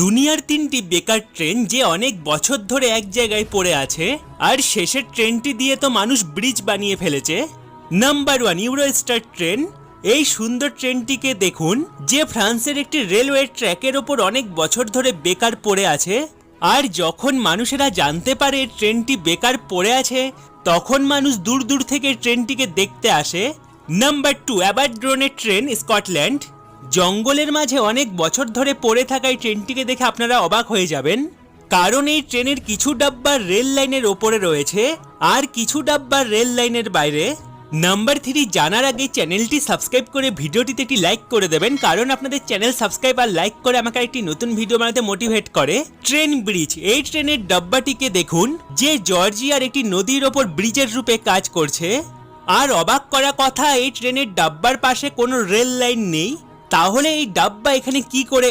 দুনিয়ার তিনটি বেকার ট্রেন যে অনেক বছর ধরে এক জায়গায় পড়ে আছে, আর শেষের ট্রেনটি দিয়ে তো মানুষ ব্রিজ বানিয়ে ফেলেছে। Number 1, Eurostar train. এই সুন্দর ট্রেনটিকে দেখুন, যে ফ্রান্সের একটি রেলওয়ে ট্র্যাকের ওপর অনেক বছর ধরে বেকার পড়ে আছে। আর যখন মানুষেরা জানতে পারে ট্রেনটি বেকার পড়ে আছে, তখন মানুষ দূর দূর থেকে ট্রেনটিকে দেখতে আসে। নাম্বার 2, অ্যাবারড্রোনের ট্রেন, স্কটল্যান্ড। জঙ্গলের মাঝে অনেক বছর ধরে পড়ে থাকা এই ট্রেনটিকে দেখে আপনারা অবাক হয়ে যাবেন, কারণ এই ট্রেনের কিছু ডাব্বা রেল লাইনের ওপরে রয়েছে আর কিছু ডাব্বা রেল লাইনের বাইরে। নাম্বার 3, জানার আগে চ্যানেলটি সাবস্ক্রাইব করে ভিডিওটিতে একটি লাইক করে দেবেন, কারণ আপনাদের চ্যানেল সাবস্ক্রাইব আর লাইক করে আমাকে একটি নতুন ভিডিও বানাতে মোটিভেট করে। Train bridge. এই ট্রেনের ডাব্বাটিকে দেখুন, যে জর্জিয়ার একটি নদীর ওপর ব্রিজের রূপে কাজ করছে। আর অবাক করা কথা, এই ট্রেনের ডাব্বার পাশে কোনো রেল লাইন নেই, তাহলে এই ডাব্বা এখানে কি করে